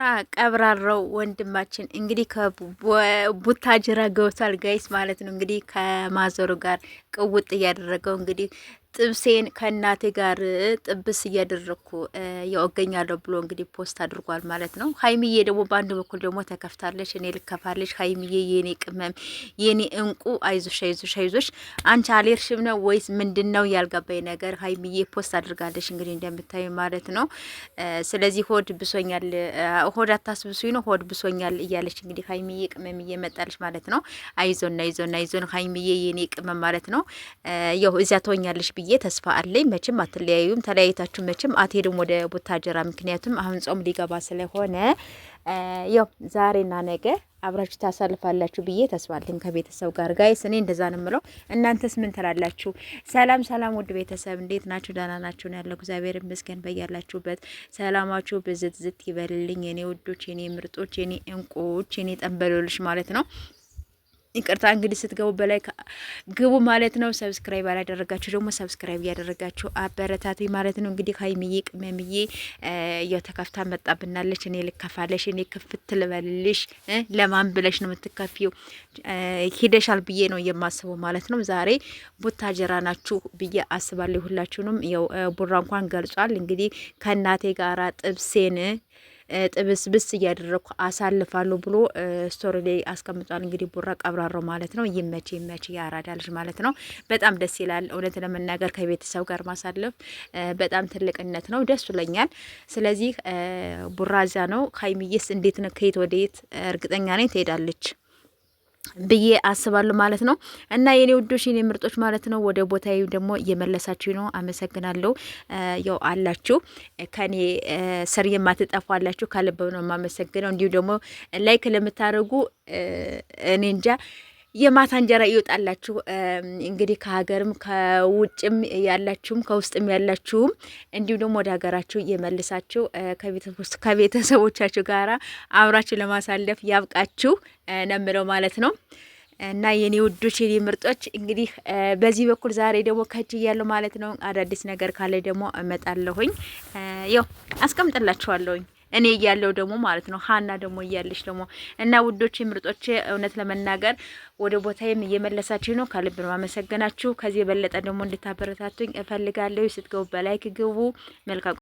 ቀብራራው ወንድማችን እንግዲህ ከቡታጅራ ገብቷል ጋይስ ማለት ነው። እንግዲህ ከማዘሩ ጋር ቅውጥ እያደረገው እንግዲህ ጥብሴን ከእናቴ ጋር ጥብስ እያደረግኩ ያወገኛለሁ ብሎ እንግዲህ ፖስት አድርጓል ማለት ነው። ሀይሚዬ ደግሞ በአንድ በኩል ደግሞ ተከፍታለች። እኔ ልከፋለች ሀይሚዬ የኔ ቅመም የኔ እንቁ አይዞሽ አይዞሽ አይዞሽ። አንቺ አሌርሽም ነው ወይስ ምንድን ነው ያልገባኝ ነገር? ሀይሚዬ ፖስት አድርጋለች እንግዲህ እንደምታዩ ማለት ነው። ስለዚህ ሆድ ብሶኛል፣ ሆድ አታስብሱኝ ነው ሆድ ብሶኛል እያለች እንግዲህ ሀይሚዬ ቅመም እየመጣለች ማለት ነው። አይዞን አይዞን አይዞን ሀይሚዬ የኔ ቅመም ማለት ነው። ያው እዚያ ትሆኛለች ብዬ ተስፋ አለኝ። መቼም አትለያዩም። ተለያይታችሁ መቼም አትሄዱም ወደ ቡታጀራ። ምክንያቱም አሁን ጾም ሊገባ ስለሆነ ያው ዛሬና ነገ አብራችሁ ታሳልፋላችሁ ብዬ ተስፋ አለኝ ከቤተሰብ ጋር ጋይስ። እኔ እንደዛ ነው የምለው። እናንተስ ምን ትላላችሁ? ሰላም ሰላም፣ ውድ ቤተሰብ እንዴት ናችሁ? ደህና ናችሁ? ነው ያለው። እግዚአብሔር ይመስገን። በያላችሁበት ሰላማችሁ ብዝት ዝት ይበልልኝ የኔ ውዶች፣ የኔ ምርጦች፣ የኔ እንቁዎች፣ የኔ ጠንበሎልሽ ማለት ነው። ይቅርታ እንግዲህ ስትገቡ በላይ ግቡ ማለት ነው። ሰብስክራይብ አላደረጋችሁ ደግሞ ሰብስክራይብ እያደረጋችሁ አበረታቱ ማለት ነው። እንግዲህ ሀይሚዬ ቅመምዬ እየተከፍታ መጣብናለች። እኔ ልከፋለሽ፣ እኔ ክፍት ልበልልሽ። ለማን ብለሽ ነው የምትከፊው? ሂደሻል ብዬ ነው የማስበው ማለት ነው። ዛሬ ቡታጀራ ናችሁ ብዬ አስባለሁ። ሁላችሁንም ያው ቡራ እንኳን ገልጿል። እንግዲህ ከእናቴ ጋራ ጥብሴን ጥብስብስ እያደረኩ አሳልፋለሁ ብሎ ስቶሪ ላይ አስቀምጧል። እንግዲህ ቡራ ቀብራራው ማለት ነው። ይመች ይመች ያራዳ ልጅ ማለት ነው። በጣም ደስ ይላል። እውነት ለመናገር ከቤተሰብ ጋር ማሳለፍ በጣም ትልቅነት ነው። ደስ ይለኛል። ስለዚህ ቡራ እዛ ነው። ሀይሚዬስ እንዴት ነው? ከየት ወደ የት? እርግጠኛ ነኝ ትሄዳለች ብዬ አስባለሁ ማለት ነው። እና የኔ ውዶች የኔ ምርጦች ማለት ነው ወደ ቦታዬ ደግሞ እየመለሳችሁ ነው። አመሰግናለሁ። ያው አላችሁ ከኔ ስር የማትጠፉ አላችሁ፣ ከልብ ነው የማመሰግነው። እንዲሁ ደግሞ ላይክ ለምታደርጉ እኔ እንጃ የማታ እንጀራ ይወጣላችሁ። እንግዲህ ከሀገርም ከውጭም ያላችሁም ከውስጥም ያላችሁም እንዲሁ ደግሞ ወደ ሀገራችሁ እየመልሳችሁ ከቤተሰቦቻችሁ ጋራ አብራችሁ ለማሳለፍ ያብቃችሁ ነው የምለው ማለት ነው። እና የኔ ውዶች የኔ ምርጦች እንግዲህ በዚህ በኩል ዛሬ ደግሞ ከች እያለሁ ማለት ነው። አዳዲስ ነገር ካለ ደግሞ እመጣለሁኝ። ያው አስቀምጥላችኋለሁኝ እኔ እያለው ደግሞ ማለት ነው። ሀና ደግሞ እያለች ደግሞ እና ውዶቼ ምርጦቼ እውነት ለመናገር ወደ ቦታዬም እየመለሳችሁ ነው። ከልብ ነው አመሰግናችሁ። ከዚህ የበለጠ ደግሞ እንድታበረታቱኝ እፈልጋለሁ። ስትገቡ በላይክ ግቡ። መልካም